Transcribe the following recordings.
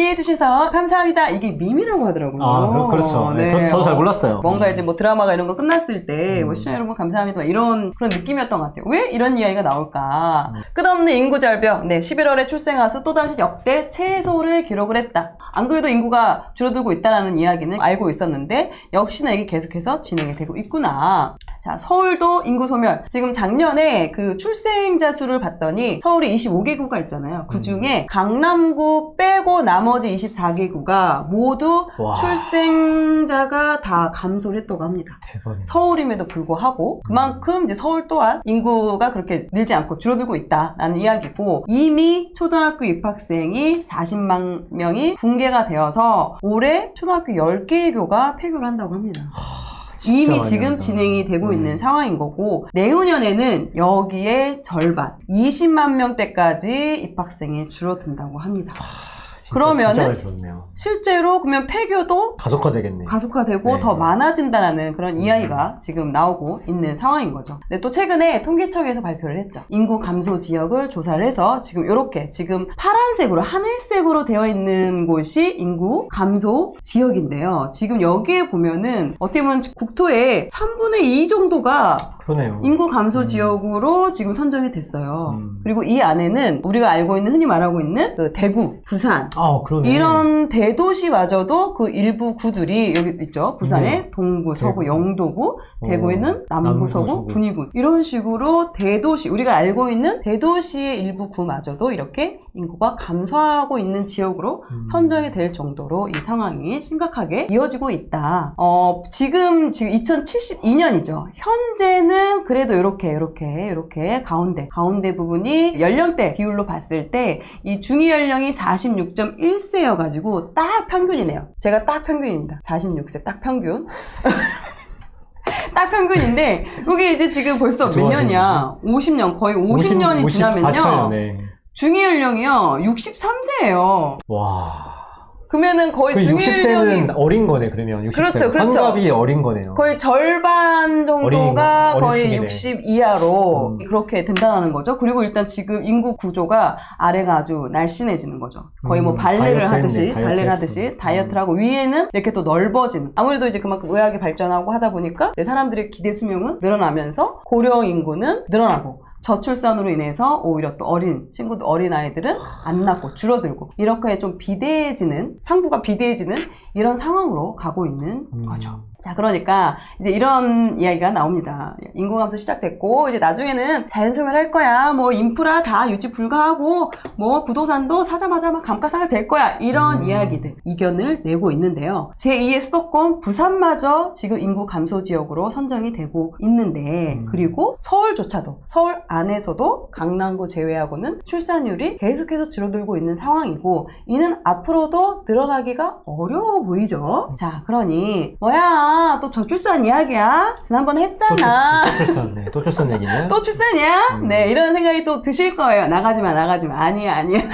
이해해 주셔서 감사합니다. 이게 밈이라고 하더라고요. 아, 그렇죠. 네. 저도 잘 몰랐어요. 뭔가 이제 뭐 드라마가 이런 거 끝났을 때, 뭐 시청자 여러분 감사합니다. 이런 그런 느낌이었던 것 같아요. 왜 이런 이야기가 나올까? 끝없는 인구 절벽. 네, 11월에 출생아 수 또다시 역대 최소를 기록을 했다. 안 그래도 인구가 줄어들고 있다라는 이야기는 알고 있었는데, 역시나 이게 계속해서 진행이 되고 있구나. 자, 서울도 인구 소멸. 지금 작년에 그 출생자 수를 봤더니 서울이 25개구가 있잖아요. 그 중에 강남구 빼고 나머지 24개구가 모두 와. 출생자가 다 감소를 했다고 합니다. 대박이네. 서울임에도 불구하고 그만큼 이제 서울 또한 인구가 그렇게 늘지 않고 줄어들고 있다라는 이야기고, 이미 초등학교 입학생이 40만 명이 붕괴가 되어서 올해 초등학교 10개의 교가 폐교를 한다고 합니다. 이미 지금 많이 진행이 되고 있는 상황인 거고, 내후년에는 여기에 절반 20만 명대까지 입학생이 줄어든다고 합니다. 그러면은 진짜 많이 줄었네요. 실제로 그러면 폐교도 가속화되겠네. 가속화되고 네. 더 많아진다라는 그런 이야기가 지금 나오고 있는 상황인 거죠. 근데 또 최근에 통계청에서 발표를 했죠. 인구 감소 지역을 조사를 해서 지금 이렇게 지금 파란색으로 하늘색으로 되어 있는 곳이 인구 감소 지역인데요. 지금 여기에 보면은 어떻게 보면 국토의 3분의 2 정도가 그러네요. 인구 감소 지역으로 지금 선정이 됐어요. 그리고 이 안에는 우리가 알고 있는, 흔히 말하고 있는 그 대구, 부산, 아, 그러네. 이런 대도시마저도 그 일부 구들이 여기 있죠. 부산에 동구, 서구, 대구. 영도구, 대구에는 남구, 남구, 서구, 서구. 군위군, 이런 식으로 대도시, 우리가 알고 있는 대도시의 일부 구마저도 이렇게 인구가 감소하고 있는 지역으로 선정이 될 정도로 이 상황이 심각하게 이어지고 있다. 지금 2072년이죠. 현재는 그래도 이렇게 가운데 부분이 연령대 비율로 봤을 때 이 중위 연령이 46.1세여가지고 딱 평균이네요. 제가 딱 평균입니다. 46세 딱 평균. 딱 평균인데, 이게 이제 지금 벌써 몇 년이야? 50년, 거의 50년이 지나면요. 48년에. 중위 연령이요, 63세예요. 와. 그러면은 거의 그 중위 60세는 연령이 어린 거네, 그러면. 60세. 그렇죠. 환갑이 어린 거네요. 거의 절반 정도가 어린 거의 시기네. 60 이하로 그렇게 된다는 거죠. 그리고 일단 지금 인구 구조가 아래가 아주 날씬해지는 거죠. 거의 뭐 발레를 하듯이, 다이어트를 하고, 위에는 이렇게 또 넓어지는. 아무래도 이제 그만큼 의학이 발전하고 하다 보니까 이제 사람들의 기대 수명은 늘어나면서 고령 인구는 늘어나고, 저출산으로 인해서 오히려 또 어린 아이들은 안 낳고 줄어들고, 이렇게 좀 상부가 비대해지는 이런 상황으로 가고 있는 거죠. 자, 그러니까 이제 이런 이야기가 나옵니다. 인구 감소 시작됐고, 이제 나중에는 자연소멸할 거야. 뭐 인프라 다 유지 불가하고, 뭐 부동산도 사자마자 막 감가상각 될 거야. 이런 이야기들, 이견을 내고 있는데요. 제2의 수도권 부산마저 지금 인구 감소 지역으로 선정이 되고 있는데, 그리고 서울조차도, 서울 안에서도 강남구 제외하고는 출산율이 계속해서 줄어들고 있는 상황이고, 이는 앞으로도 늘어나기가 어려워 보이죠. 자, 그러니 뭐야, 또 저출산 이야기야? 지난번에 했잖아. 또 출산 얘기는? 또 출산이야? 네, 이런 생각이 또 드실 거예요. 나가지 마. 아니야. 네.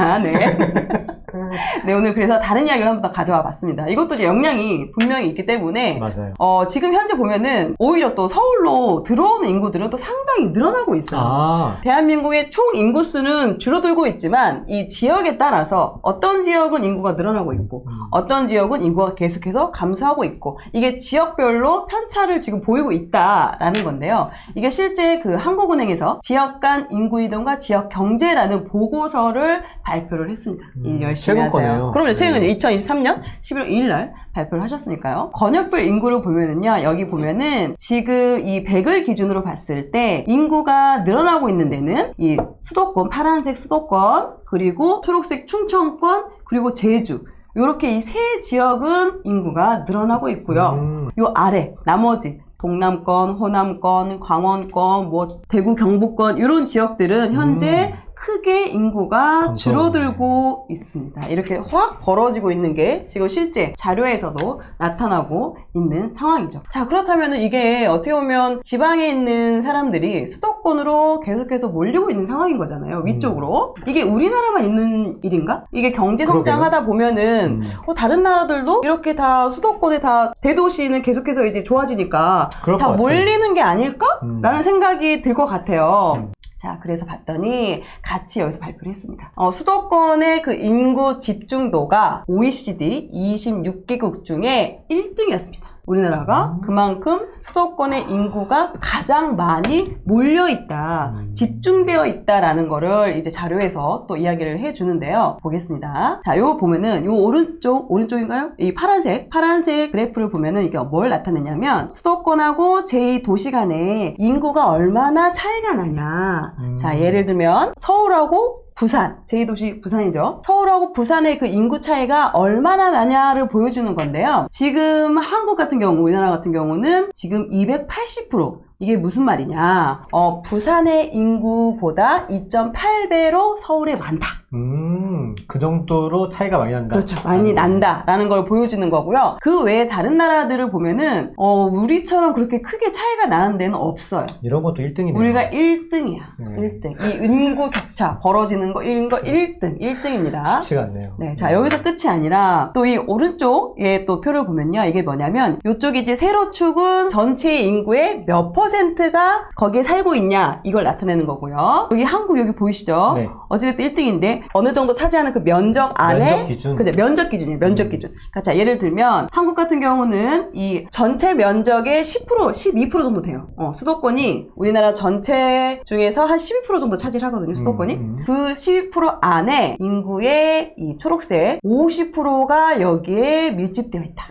네, 오늘 그래서 다른 이야기를 한번 더 가져와 봤습니다. 이것도 이제 영향이 분명히 있기 때문에. 맞아요. 지금 현재 보면은 오히려 또 서울로 들어오는 인구들은 또 상당히 늘어나고 있어요. 대한민국의 총 인구수는 줄어들고 있지만, 이 지역에 따라서 어떤 지역은 인구가 늘어나고 있고, 어떤 지역은 인구가 계속해서 감소하고 있고, 이게 지역별로 편차를 지금 보이고 있다라는 건데요. 이게 실제 그 한국은행에서 지역 간 인구 이동과 지역 경제라는 보고서를 발표를 했습니다. 열심히 최근 하세요. 거네요. 그럼요. 최근 2023년 11월 2일 날 발표를 하셨으니까요. 권역별 인구를 보면은요, 여기 보면은 지금 이 100을 기준으로 봤을 때 인구가 늘어나고 있는 데는 이 수도권, 파란색 수도권, 그리고 초록색 충청권, 그리고 제주, 요렇게 이 세 지역은 인구가 늘어나고 있고요. 요 아래 나머지 동남권, 호남권, 강원권, 뭐 대구, 경북권, 이런 지역들은 현재 크게 인구가 줄어들고 있습니다. 이렇게 확 벌어지고 있는 게 지금 실제 자료에서도 나타나고 있는 상황이죠. 자, 그렇다면 이게 어떻게 보면 지방에 있는 사람들이 수도권으로 계속해서 몰리고 있는 상황인 거잖아요. 위쪽으로. 이게 우리나라만 있는 일인가? 이게 경제 성장하다 보면은 다른 나라들도 이렇게 다 수도권에 다 대도시는 계속해서 이제 좋아지니까 다 몰리는 게 아닐까? 라는 생각이 들 것 같아요. 자, 그래서 봤더니 같이 여기서 발표를 했습니다. 수도권의 그 인구 집중도가 OECD 26개국 중에 1등이었습니다. 우리나라가 그만큼 수도권의 인구가 가장 많이 몰려있다, 집중되어 있다라는 거를 이제 자료에서 또 이야기를 해주는데요. 보겠습니다. 자, 요거 보면은 요 오른쪽인가요? 이 파란색 그래프를 보면은 이게 뭘 나타내냐면 수도권하고 제2도시 간의 인구가 얼마나 차이가 나냐. 자, 예를 들면 서울하고 부산, 제2도시 부산이죠. 서울하고 부산의 그 인구 차이가 얼마나 나냐를 보여주는 건데요. 지금 한국 같은 경우, 우리나라 같은 경우는 지금 280%. 이게 무슨 말이냐. 부산의 인구보다 2.8배로 서울에 많다. 그 정도로 차이가 많이 난다. 그렇죠. 많이 난다라는 걸 보여주는 거고요. 그 외에 다른 나라들을 보면은, 우리처럼 그렇게 크게 차이가 나는 데는 없어요. 이런 것도 1등이네요. 우리가 1등이야. 1등. 이 인구 격차 벌어지는 거, 이런 거 1등입니다. 쉽지가 않네요. 네. 자, 여기서 끝이 아니라 또 이 오른쪽에 또 표를 보면요. 이게 뭐냐면, 이쪽이 이제 세로축은 전체 인구의 몇 %가 거기에 살고 있냐, 이걸 나타내는 거고요. 여기 한국 여기 보이시죠? 네. 어찌됐든 1등인데 어느 정도 차지하는 그 면적 안에 면적 기준. 그죠? 면적 기준이에요. 면적 기준. 그러니까 자, 예를 들면 한국 같은 경우는 이 전체 면적의 10%, 12% 정도 돼요. 수도권이 우리나라 전체 중에서 한 12% 정도 차지하거든요. 수도권이. 그 12% 안에 인구의 이 초록색 50%가 여기에 밀집되어 있다.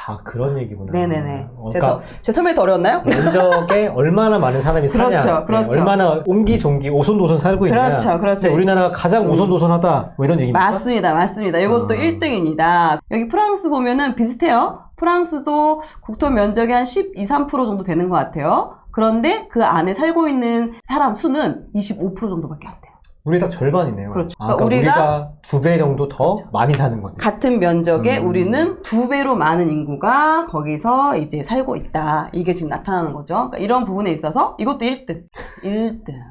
아, 그런 얘기구나. 네네네. 그러니까 제 설명이 더 어려웠나요? 면적에 얼마나 많은 사람이 사냐, 그렇죠. 네, 얼마나 옹기종기 오손도손 살고 있냐. 그렇죠. 우리나라가 가장 오손도손하다, 뭐 이런 얘기입니까? 맞습니다. 이것도 1등입니다. 여기 프랑스 보면은 비슷해요. 프랑스도 국토 면적이 한 12, 3% 정도 되는 것 같아요. 그런데 그 안에 살고 있는 사람 수는 25% 정도밖에 안 돼요. 우리 딱 절반이네요. 그렇죠. 그러니까 우리가 2배 정도 더 그렇죠. 많이 사는 거네요. 같은 면적에 우리는 2배로 많은 인구가 거기서 이제 살고 있다. 이게 지금 나타나는 거죠. 그러니까 이런 부분에 있어서 이것도 1등.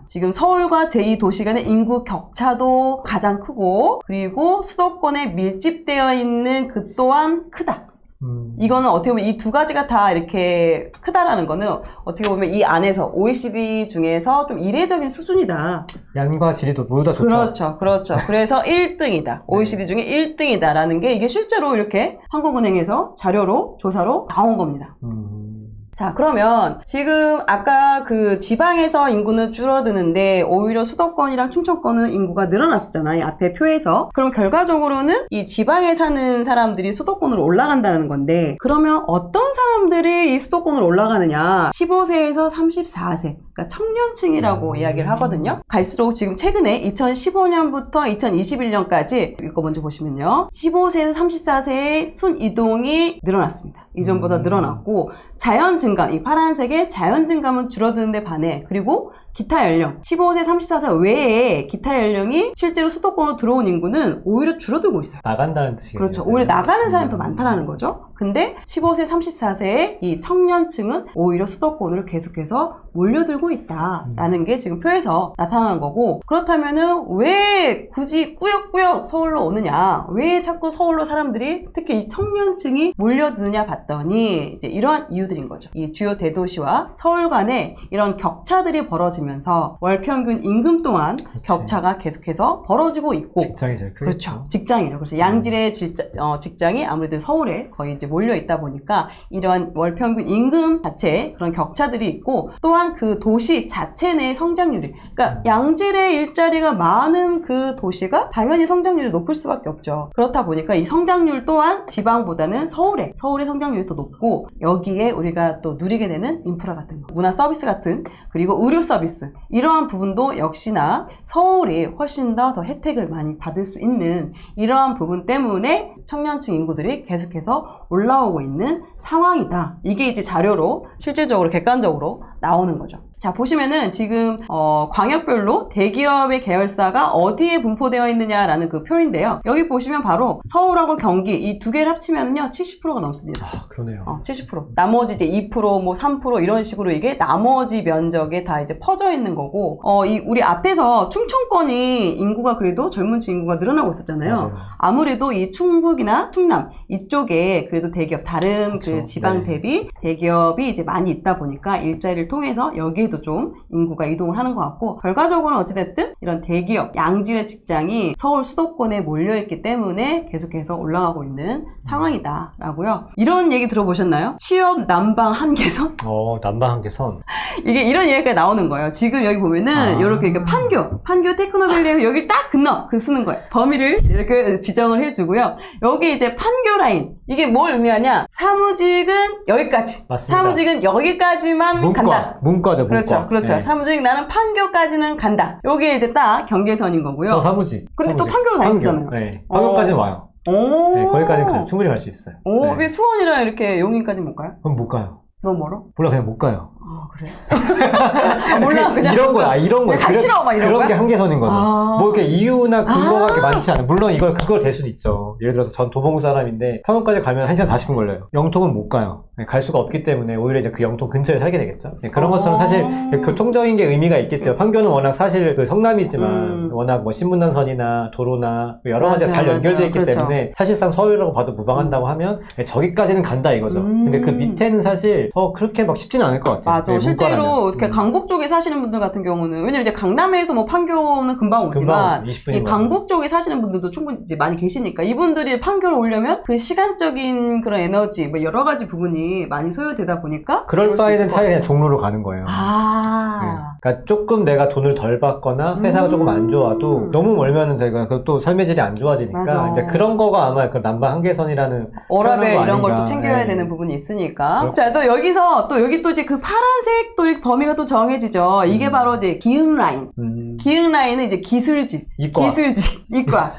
지금 서울과 제2도시 간의 인구 격차도 가장 크고, 그리고 수도권에 밀집되어 있는 그 또한 크다. 이거는 어떻게 보면 이 두 가지가 다 이렇게 크다라는 거는 어떻게 보면 이 안에서 OECD 중에서 좀 이례적인 수준이다. 양과 질이도 모두 다 좋다. 그렇죠. 그래서 1등이다. OECD 중에 1등이다라는 게 이게 실제로 이렇게 한국은행에서 자료로, 조사로 나온 겁니다. 자, 그러면 지금 아까 그 지방에서 인구는 줄어드는데 오히려 수도권이랑 충청권은 인구가 늘어났었잖아요. 이 앞에 표에서. 그럼 결과적으로는 이 지방에 사는 사람들이 수도권으로 올라간다는 건데, 그러면 어떤 사람들이 이 수도권으로 올라가느냐? 15세에서 34세. 그러니까 청년층이라고 이야기를 하거든요. 갈수록 지금 최근에 2015년부터 2021년까지 이거 먼저 보시면요. 15세에서 34세의 순이동이 늘어났습니다. 이전보다 늘어났고, 자연 증감, 이 파란색의 자연 증감은 줄어드는데 반해, 그리고 기타 연령, 15세, 34세 외에 기타 연령이 실제로 수도권으로 들어온 인구는 오히려 줄어들고 있어요. 나간다는 뜻이겠죠. 그렇죠. 오히려 나가는 사람이 더 많다는 거죠. 근데 15세, 34세의 이 청년층은 오히려 수도권으로 계속해서 몰려들고 있다라는 게 지금 표에서 나타나는 거고, 그렇다면은 왜 굳이 꾸역꾸역 서울로 오느냐, 왜 자꾸 서울로 사람들이 특히 이 청년층이 몰려드느냐 봤더니 이제 이러한 이유들인 거죠. 이 주요 대도시와 서울 간에 이런 격차들이 벌어지면서 월 평균 임금 또한 격차가 계속해서 벌어지고 있고, 직장이 제일 크겠죠. 그렇죠. 직장이죠. 그래서 양질의 직장이 아무래도 서울에 거의 이제 몰려 있다 보니까 이러한 월 평균 임금 자체에 그런 격차들이 있고, 또한 그 도시 자체 내 성장률이, 그러니까 양질의 일자리가 많은 그 도시가 당연히 성장률이 높을 수밖에 없죠. 그렇다 보니까 이 성장률 또한 지방보다는 서울의 성장률이 더 높고, 여기에 우리가 또 누리게 되는 인프라 같은 거, 문화 서비스 같은, 그리고 의료 서비스, 이러한 부분도 역시나 서울이 훨씬 더 혜택을 많이 받을 수 있는 이러한 부분 때문에 청년층 인구들이 계속해서 올라오고 있는 상황이다. 이게 이제 자료로 실질적으로 객관적으로 나오는 거죠. 자, 보시면은 지금 광역별로 대기업의 계열사가 어디에 분포되어 있느냐라는 그 표인데요. 여기 보시면 바로 서울하고 경기 이 두 개를 합치면은요 70%가 넘습니다. 아, 그러네요. 70%. 나머지 이제 2% 뭐 3% 이런 식으로 이게 나머지 면적에 다 이제 퍼져 있는 거고, 이 우리 앞에서 충청권이 인구가 그래도 젊은층 인구가 늘어나고 있었잖아요. 맞아요. 아무래도 이 충북이나 충남 이쪽에 그래도 대기업, 다른 그렇죠. 그 지방 네. 대비 대기업이 이제 많이 있다 보니까 일자리를 통해서 여기에 많이도 좀 인구가 이동을 하는 것 같고, 결과적으로는 어찌됐든 이런 대기업, 양질의 직장이 서울 수도권에 몰려있기 때문에 계속해서 올라가고 있는 상황이다라고요. 이런 얘기 들어보셨나요? 취업 난방 한계선? 난방 한계선. 이게 이런 얘기가 나오는 거예요. 지금 여기 보면은 이렇게 판교 테크노밸리에 여기 딱 쓰는 거예요. 범위를 이렇게 지정을 해주고요. 여기 이제 판교 라인, 이게 뭘 의미하냐? 사무직은 여기까지. 맞습니다. 사무직은 여기까지만 간다. 문과죠, 문과. 그렇죠. 네. 사무직 나는 판교까지는 간다. 요게 이제 딱 경계선인 거고요. 저 사무직. 근데 또 판교로 다니셨잖아요. 네. 판교까지는 와요. 네, 거기까지는 충분히 갈 수 있어요. 네. 왜 수원이랑 이렇게 용인까지 못 가요? 그럼 못 가요. 너무 멀어? 몰라, 그냥 못 가요. 그래? 몰라, 그냥. 이런 거야, 이런 거. 가기 싫어, 막 이런 그런 거야? 게 한계선인 거죠. 뭐 이렇게 이유나 근거가 그렇게 많지 않아. 물론 그걸 될 수는 있죠. 예를 들어서 전 도봉구 사람인데 평원까지 가면 1시간 40분 걸려요. 영통은 못 가요. 갈 수가 없기 때문에 오히려 이제 그 영통 근처에 살게 되겠죠. 그런 것처럼 사실 교통적인 게 의미가 있겠죠. 판교는 워낙 사실 그 성남이지만 워낙 뭐 신분당선이나 도로나 여러 가지가 잘 연결되어 있기 때문에 사실상 서울이라고 봐도 무방한다고 하면 저기까지는 간다 이거죠. 근데 그 밑에는 사실 그렇게 막 쉽지는 않을 것 같아요. 맞아. 실제로 이렇게 강북 쪽에 사시는 분들 같은 경우는, 왜냐면 이제 강남에서 뭐 판교는 금방 오지만 20분인 이 강북 쪽에 사시는 분들도 충분히 이제 많이 계시니까 이분들이 판교로 오려면 그 시간적인 그런 에너지 뭐 여러 가지 부분이 많이 소요되다 보니까 그럴 바에는 차라리 그냥 종로로 가는 거예요. 네. 그러니까 조금 내가 돈을 덜 받거나 회사가 조금 안 좋아도 너무 멀면은 저희가 또 삶의 질이 안 좋아지니까 맞아. 이제 그런 거가 아마 그 난방 한계선이라는 워라밸 이런 걸 또 챙겨야 되는 부분이 있으니까. 자, 또 여기서 또 여기 또 이제 그 파란색 또 이렇게 범위가 또 정해지죠. 이게 바로 이제 기흥 라인. 기흥 라인은 이제 기술직, 기술직, 이과.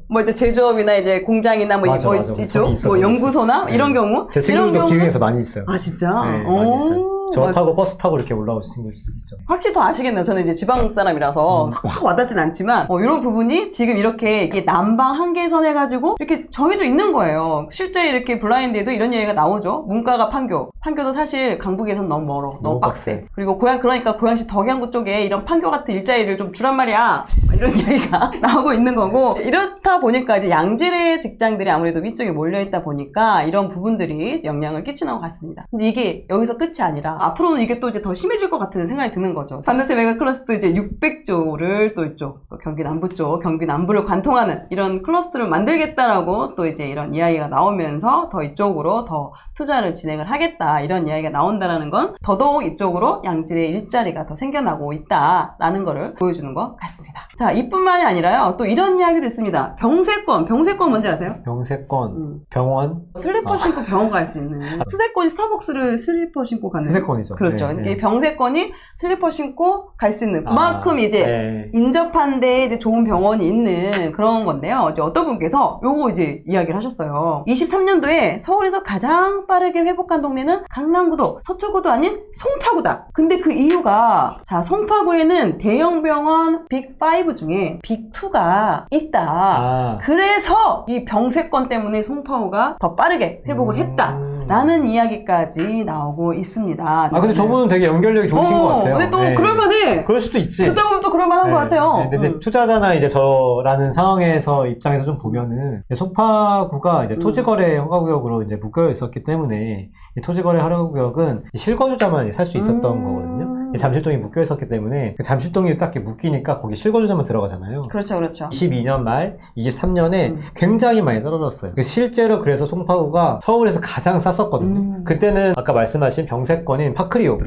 뭐 이제 제조업이나 이제 공장이나 뭐 맞아. 이쪽 뭐 연구소나 이런 경우. 제 친구도 기흥에서 많이 있어요. 아 진짜? 네, 많이 있어요. 저 타고 버스 타고 이렇게 올라올 친구들 있죠. 확실히 더 아시겠네요. 저는 이제 지방 사람이라서 확 와닿진 않지만 이런 부분이 지금 이렇게 이게 난방 한계선 해가지고 이렇게 정해져 있는 거예요. 실제 이렇게 블라인드에도 이런 얘기가 나오죠. 문과가 판교도 사실 강북에선 너무 멀어, 너무 빡세. 그리고 그러니까 고양시 덕양구 쪽에 이런 판교 같은 일자리를 좀 주란 말이야. 이런 이야기가 나오고 있는 거고, 이렇다 보니까 이제 양질의 직장들이 아무래도 위쪽에 몰려 있다 보니까 이런 부분들이 영향을 끼치는 것 같습니다. 근데 이게 여기서 끝이 아니라 앞으로는 이게 또 이제 더 심해질 것 같은 생각이 드는 거죠. 반도체 메가 클러스터 이제 600조를 또 이쪽, 또 경기 남부 쪽, 경기 남부를 관통하는 이런 클러스터를 만들겠다라고 또 이제 이런 이야기가 나오면서 더 이쪽으로 더 투자를 진행을 하겠다, 이런 이야기가 나온다라는 건 더더욱 이쪽으로 양질의 일자리가 더 생겨나고 있다라는 거를 보여주는 것 같습니다. 자, 이뿐만이 아니라요. 또 이런 이야기도 있습니다. 병세권 뭔지 아세요? 병세권, 병원? 슬리퍼 신고 병원 갈 수 있는. 스세권이 스타벅스를 슬리퍼 신고 가는. 스세권이죠. 그렇죠. 네. 이 병세권이 슬리퍼 신고 갈 수 있는, 그만큼 이제 인접한 데에 이제 좋은 병원이 있는 그런 건데요. 이제 어떤 분께서 요거 이제 이야기를 하셨어요. 23년도에 서울에서 가장 빠르게 회복한 동네는 강남구도 서초구도 아닌 송파구다. 근데 그 이유가, 자, 송파구에는 대형 병원 빅5 중에 빅2가 있다. 그래서 이 병세권 때문에 송파구가 더 빠르게 회복을 했다 라는 이야기까지 나오고 있습니다. 근데 저분은 되게 연결력이 좋으신 것 같아요. 근데 또 그럴만해. 그럴 수도 있지. 듣다 보면 또 그럴만한 것 같아요. 근데 투자자나 이제 저라는 상황에서 입장에서 좀 보면은 송파구가 이제 토지거래 허가구역으로 이제 묶여 있었기 때문에 이 토지거래 허가구역은 실거주자만 살 수 있었던 거거든요. 잠실동이 묶여 있었기 때문에 잠실동이 딱 묶이니까 거기 실거주자만 들어가잖아요. 그렇죠. 22년 말, 23년에 굉장히 많이 떨어졌어요. 실제로 그래서 송파구가 서울에서 가장 쌌었거든요. 그때는 아까 말씀하신 병세권인 파크리오,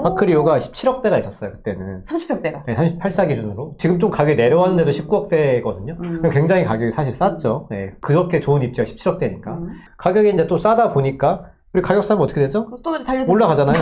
파크리오가 17억대가 있었어요. 그때는 30평대가. 38사 기준으로. 지금 좀 가격이 내려왔는데도 19억대거든요. 굉장히 가격이 사실 쌌죠. 그렇게 좋은 입지가 17억대니까. 가격이 이제 또 싸다 보니까 우리 가격 싸면 어떻게 되죠? 또 달려들죠. 올라가잖아요.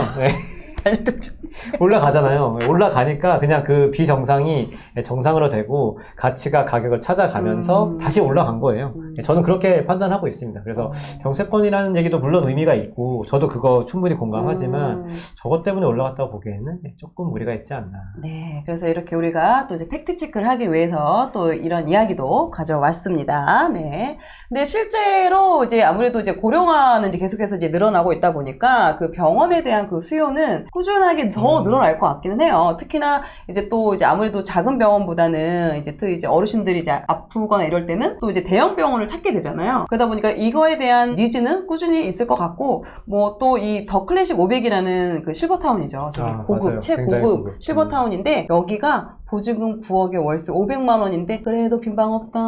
올라가잖아요. 올라가니까 그냥 그 비정상이 정상으로 되고 가격을 찾아가면서 다시 올라간 거예요. 저는 그렇게 판단하고 있습니다. 그래서 병세권이라는 얘기도 물론 의미가 있고 저도 그거 충분히 공감하지만 저것 때문에 올라갔다고 보기에는 조금 무리가 있지 않나. 네, 그래서 이렇게 우리가 또 이제 팩트 체크를 하기 위해서 또 이런 이야기도 가져왔습니다. 네. 근데 실제로 이제 아무래도 이제 고령화는 이제 계속해서 이제 늘어나고 있다 보니까 그 병원에 대한 그 수요는 꾸준하게 더 늘어날 것 같기는 해요. 특히나 이제 아무래도 작은 병원보다는 이제 어르신들이 이제 아프거나 이럴 때는 또 이제 대형 병원을 걸 찾게 되잖아요. 그러다 보니까 이거에 대한 니즈는 꾸준히 있을 것 같고, 뭐 또 이 더 클래식 500이라는 그 실버타운이죠. 되게 고급, 맞아요. 굉장히 최고급 실버타운인데 여기가 보증금 9억에 월세 500만 원인데 그래도 빈방 없다.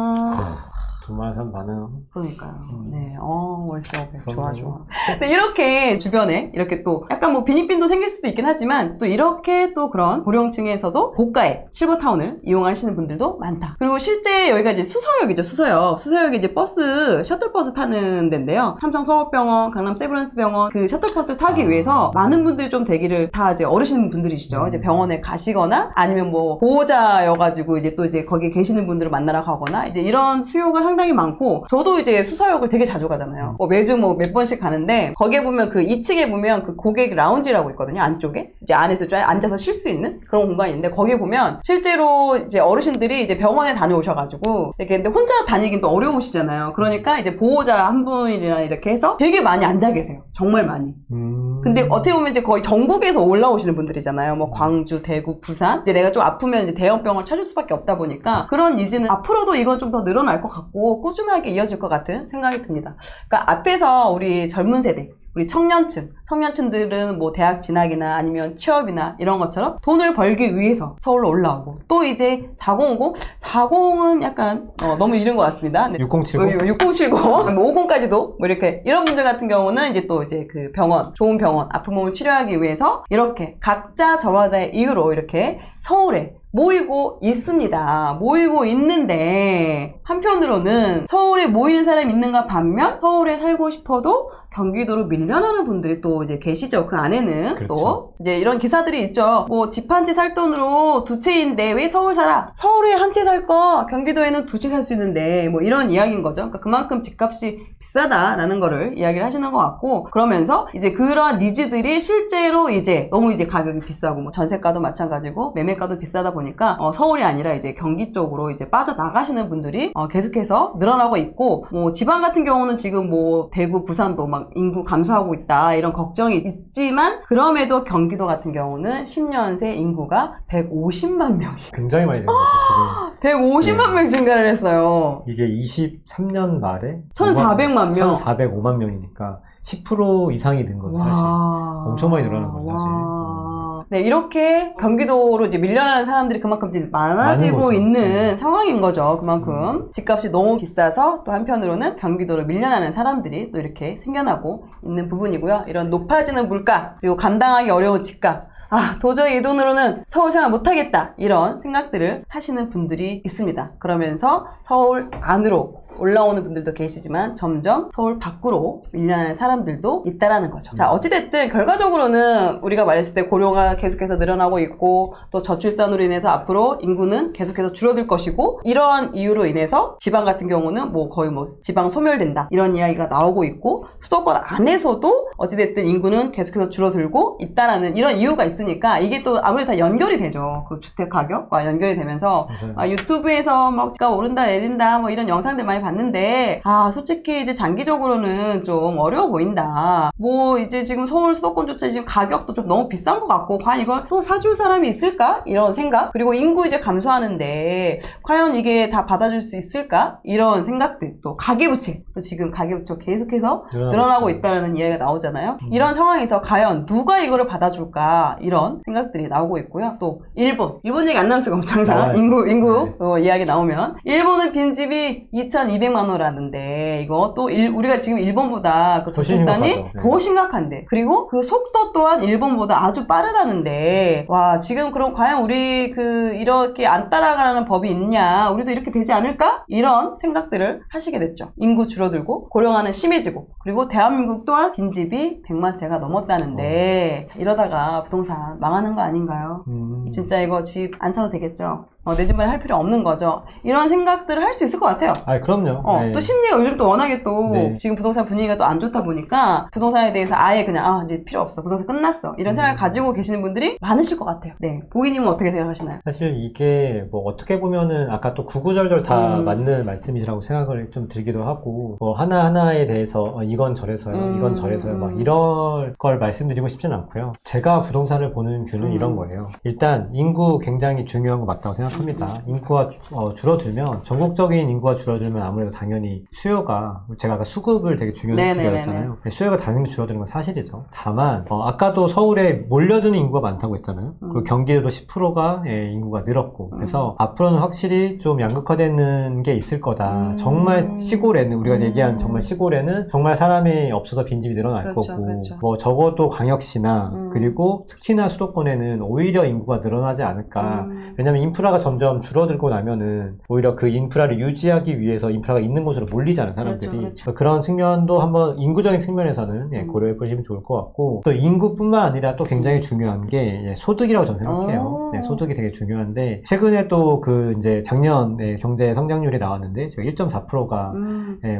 정말 참 많아요. 그러니까요. 네, 월세 500. 좋아, 그럼요. 좋아. 근데 이렇게 주변에 이렇게 또 약간 뭐 빈익빈도 생길 수도 있긴 하지만 또 이렇게 또 그런 고령층에서도 고가의 실버타운을 이용하시는 분들도 많다. 그리고 실제 여기가 이제 수서역이죠, 수서역. 수서역이 이제 버스, 셔틀버스 타는 데인데요. 삼성 서울병원, 강남 세브란스 병원 그 셔틀버스를 타기 위해서 많은 분들이 좀 대기를 다 이제 어르신 분들이시죠. 이제 병원에 가시거나 아니면 뭐 보호자여가지고 이제 또 이제 거기 계시는 분들을 만나러 가거나 이제 이런 수요가 상당히 많고 저도 이제 수서역을 되게 자주 가잖아요. 뭐 매주 뭐 몇 번씩 가는데 거기에 보면 그 2층에 보면 그 고객 라운지라고 있거든요. 안쪽에 이제 안에서 좀 앉아서 쉴 수 있는 그런 공간이 있는데 거기에 보면 실제로 이제 어르신들이 이제 병원에 다녀오셔가지고 이렇게 근데 혼자 다니긴 또 어려우시잖아요. 그러니까 이제 보호자 한 분이랑 이렇게 해서 되게 많이 앉아 계세요. 정말 많이. 근데 어떻게 보면 이제 거의 전국에서 올라오시는 분들이잖아요. 뭐 광주, 대구, 부산. 이제 내가 좀 아프면 이제 대형병을 찾을 수밖에 없다 보니까 그런 니즈는 앞으로도 이건 좀 더 늘어날 것 같고 꾸준하게 이어질 것 같은 생각이 듭니다. 그러니까 앞에서 우리 젊은 세대, 우리 청년층들은 뭐 대학 진학이나 아니면 취업이나 이런 것처럼 돈을 벌기 위해서 서울로 올라오고 또 이제 40은 약간 너무 이른 것 같습니다. 네. 6070? 6070, 뭐 50까지도 뭐 이렇게 이런 분들 같은 경우는 이제 또 이제 그 병원, 좋은 병원, 아픈 몸을 치료하기 위해서 이렇게 각자 저마다의 이유로 이렇게 서울에 모이고 있습니다. 모이고 있는데 한편으로는 서울에 모이는 사람이 있는가 반면 서울에 살고 싶어도 경기도로 밀려나는 분들이 또 이제 계시죠. 그 안에는 그렇죠. 또 이제 이런 기사들이 있죠. 뭐 집 한 채 살 돈으로 두 채인데 왜 서울 살아? 서울에 한 채 살 거 경기도에는 두 채 살 수 있는데 뭐 이런 이야기인 거죠. 그러니까 그만큼 집값이 비싸다라는 거를 이야기를 하시는 것 같고 그러면서 이제 그러한 니즈들이 실제로 이제 너무 이제 가격이 비싸고 뭐 전세가도 마찬가지고 매매가도 비싸다 보니까 서울이 아니라 이제 경기 쪽으로 이제 빠져나가시는 분들이 계속해서 늘어나고 있고 뭐 지방 같은 경우는 지금 뭐 대구, 부산도 막 인구 감소하고 있다 이런 걱정이 있지만 그럼에도 경기도 같은 경우는 10년 새 인구가 150만 명이 굉장히 많이 된 거죠, 지금. 150만 명 증가를 했어요. 이게 23년 말에 1,400만 명. 1,405만 명이니까 10% 이상이 된 거예요, 사실. 엄청 많이 늘어난 거예요, 사실. 네, 이렇게 경기도로 이제 밀려나는 사람들이 그만큼 이제 많아지고 있는 상황인 거죠. 그만큼 집값이 너무 비싸서 또 한편으로는 경기도로 밀려나는 사람들이 또 이렇게 생겨나고 있는 부분이고요. 이런 높아지는 물가 그리고 감당하기 어려운 집값 도저히 이 돈으로는 서울 생활 못하겠다 이런 생각들을 하시는 분들이 있습니다. 그러면서 서울 안으로 올라오는 분들도 계시지만 점점 서울 밖으로 밀려나는 사람들도 있다라는 거죠. 자, 어찌됐든 결과적으로는 우리가 말했을 때 고령화 계속해서 늘어나고 있고 또 저출산으로 인해서 앞으로 인구는 계속해서 줄어들 것이고 이러한 이유로 인해서 지방 같은 경우는 뭐 거의 뭐 지방 소멸된다 이런 이야기가 나오고 있고 수도권 안에서도 어찌됐든 인구는 계속해서 줄어들고 있다라는 이런 이유가 있으니까 이게 또 아무래도 다 연결이 되죠. 그 주택 가격과 연결이 되면서 유튜브에서 막 집값 오른다 내린다 뭐 이런 영상들 많이 봤는데 솔직히 이제 장기적으로는 좀 어려워 보인다. 뭐 이제 지금 서울 수도권조차 지금 가격도 좀 너무 비싼 것 같고 과연 이걸 또 사줄 사람이 있을까? 이런 생각 그리고 인구 이제 감소하는데 과연 이게 다 받아줄 수 있을까? 이런 생각들 또 가계부채 또 지금 가계부채 계속해서 늘어나고 있다는 이야기가 나오잖아요. 이런 상황에서 과연 누가 이거를 받아줄까? 이런 생각들이 나오고 있고요. 또 일본 얘기 안 나올 수가 없죠. 항상 인구 네. 이야기 나오면 일본은 빈집이 2,200만 원이라는데 이거 또 우리가 지금 일본보다 그 저출산이 더 심각한데 그리고 그 속도 또한 일본보다 아주 빠르다는데 와 지금 그럼 과연 우리 그 이렇게 안 따라가는 법이 있냐 우리도 이렇게 되지 않을까? 이런 생각들을 하시게 됐죠. 인구 줄어들고 고령화는 심해지고 그리고 대한민국 또한 빈집이 100만 채가 넘었다는데 이러다가 부동산 망하는 거 아닌가요? 진짜 이거 집 안 사도 되겠죠? 내 집 마련 할 필요 없는 거죠. 이런 생각들을 할 수 있을 것 같아요. 그럼요. 또 심리가 요즘 또 워낙에 또 지금 부동산 분위기가 또 안 좋다 보니까 부동산에 대해서 아예 그냥 이제 필요 없어. 부동산 끝났어. 이런 생각을 가지고 계시는 분들이 많으실 것 같아요. 네. 보기님은 어떻게 생각하시나요? 사실 이게 뭐 어떻게 보면은 아까 또 구구절절 다 맞는 말씀이라고 생각을 좀 들기도 하고 뭐 하나하나에 대해서 이건 저래서요. 이건 저래서요. 막 이런 걸 말씀드리고 싶진 않고요. 제가 부동산을 보는 뷰는 이런 거예요. 일단 인구 굉장히 중요한 거 맞다고 생각합니다. 생각합니다. 인구가 줄어들면 전국적인 인구가 줄어들면 아무래도 당연히 수요가 제가 아까 수급을 되게 중요한 지적했잖아요. 수요가 당연히 줄어드는 건 사실이죠. 다만 아까도 서울에 몰려드는 인구가 많다고 했잖아요. 그리고 경기도도 10%가 인구가 늘었고 그래서 앞으로는 확실히 좀 양극화되는 게 있을 거다. 정말 시골에는 우리가 얘기한 정말 시골에는 정말 사람이 없어서 빈집이 늘어날 거고 뭐 적어도 광역시나 그리고 특히나 수도권에는 오히려 인구가 늘어나지 않을까. 왜냐면 인프라가 점점 줄어들고 나면은 오히려 그 인프라를 유지하기 위해서 인프라가 있는 곳으로 몰리잖아요, 사람들이. 그런 측면도 한번 인구적인 측면에서는 고려해 보시면 좋을 것 같고 또 인구뿐만 아니라 또 굉장히 중요한 게 소득이라고 저는 생각해요. 소득이 되게 중요한데 최근에 또 그 이제 작년 경제 성장률이 나왔는데 저희 1.4%가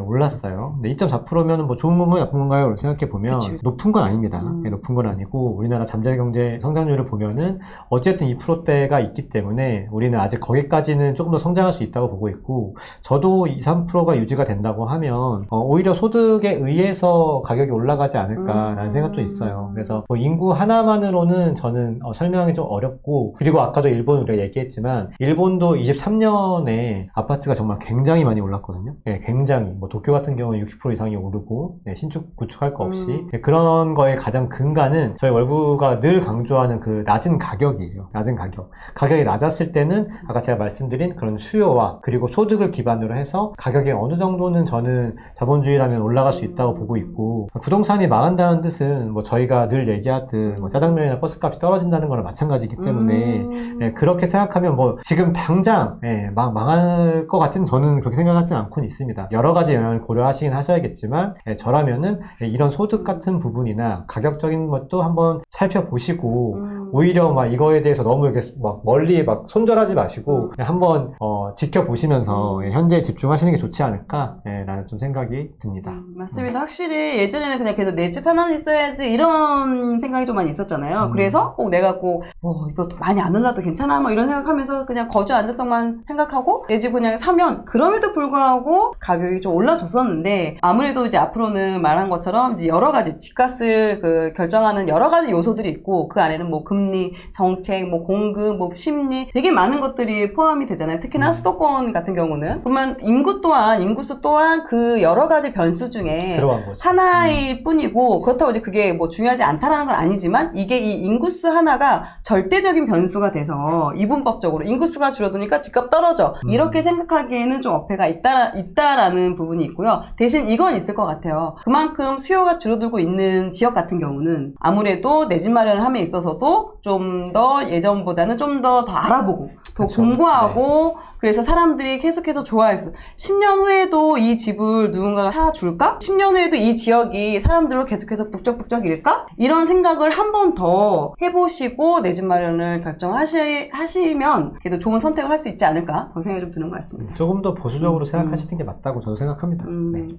올랐어요. 근데 2.4%면 뭐 좋은 건가요, 나쁜 건가요? 생각해 보면 높은 건 아닙니다. 높은 건 아니고 우리나라 잠재 경제 성장률을 보면은 어쨌든 2%대가 있기 때문에 우리는 아직 거기까지는 조금 더 성장할 수 있다고 보고 있고 저도 2, 3%가 유지가 된다고 하면 오히려 소득에 의해서 가격이 올라가지 않을까라는 생각도 있어요. 그래서 뭐 인구 하나만으로는 저는 설명이 좀 어렵고 그리고 아까도 일본 우리가 얘기했지만 일본도 23년에 아파트가 정말 굉장히 많이 올랐거든요. 굉장히 뭐 도쿄 같은 경우는 60% 이상이 오르고 신축 구축할 거 없이 그런 거에 가장 근간은 저희 월부가 늘 강조하는 그 낮은 가격이에요. 낮은 가격. 가격이 낮았을 때는 아까 제가 말씀드린 그런 수요와 그리고 소득을 기반으로 해서 가격이 어느 정도는 저는 자본주의라면 올라갈 수 있다고 보고 있고 부동산이 망한다는 뜻은 뭐 저희가 늘 얘기하듯 뭐 짜장면이나 버스값이 떨어진다는 거랑 마찬가지이기 때문에 그렇게 생각하면 뭐 지금 당장 망할 것 같은 저는 그렇게 생각하지는 않고는 있습니다. 여러 가지 영향을 고려하시긴 하셔야겠지만 저라면은 이런 소득 같은 부분이나 가격적인 것도 한번 살펴보시고 오히려 막 이거에 대해서 너무 이렇게 막 멀리 막 손절하지 마시고 그냥 한번 지켜보시면서 현재에 집중하시는 게 좋지 않을까 라는 좀 생각이 듭니다. 맞습니다. 확실히 예전에는 그냥 계속 내 집 하나는 있어야지 이런 생각이 좀 많이 있었잖아요. 그래서 꼭 내가 꼭 이거 많이 안 올라도 괜찮아 뭐 이런 생각하면서 그냥 거주 안정성만 생각하고 내 집 그냥 사면 그럼에도 불구하고 가격이 좀 올라줬었는데 아무래도 이제 앞으로는 말한 것처럼 이제 여러 가지 집값을 결정하는 여러 가지 요소들이 있고 그 안에는 뭐 금리, 정책, 뭐 공급, 뭐 심리 되게 많은 것들이 포함이 되잖아요. 특히나 수도권 같은 경우는 보면 인구수 또한 그 여러 가지 변수 중에 하나일 뿐이고 그렇다고 이제 그게 뭐 중요하지 않다라는 건 아니지만 이게 이 인구수 하나가 절대적인 변수가 돼서 이분법적으로 인구수가 줄어드니까 집값 떨어져 이렇게 생각하기에는 좀 어폐가 있다라는 부분이 있고요. 대신 이건 있을 것 같아요. 그만큼 수요가 줄어들고 있는 지역 같은 경우는 아무래도 내 집 마련을 함에 있어서도 좀 더 예전보다는 좀 더 알아보고 더 공부하고 그래서 사람들이 계속해서 좋아할 수 10년 후에도 이 집을 누군가가 사줄까? 10년 후에도 이 지역이 사람들로 계속해서 북적북적일까? 이런 생각을 한 번 더 해보시고 내 집 마련을 결정하시면 그래도 좋은 선택을 할 수 있지 않을까? 그런 생각이 좀 드는 것 같습니다. 조금 더 보수적으로 생각하시는 게 맞다고 저도 생각합니다.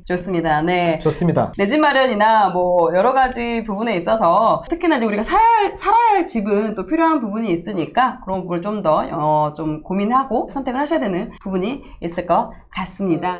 좋습니다. 네. 좋습니다. 내 집 마련이나 뭐 여러 가지 부분에 있어서 특히나 이제 우리가 살아야 할 집은 또 필요한 부분이 있으니까 그런 부분을 좀 더 좀 고민하고 선택을 하셔야 되는 부분이 있을 것 같습니다.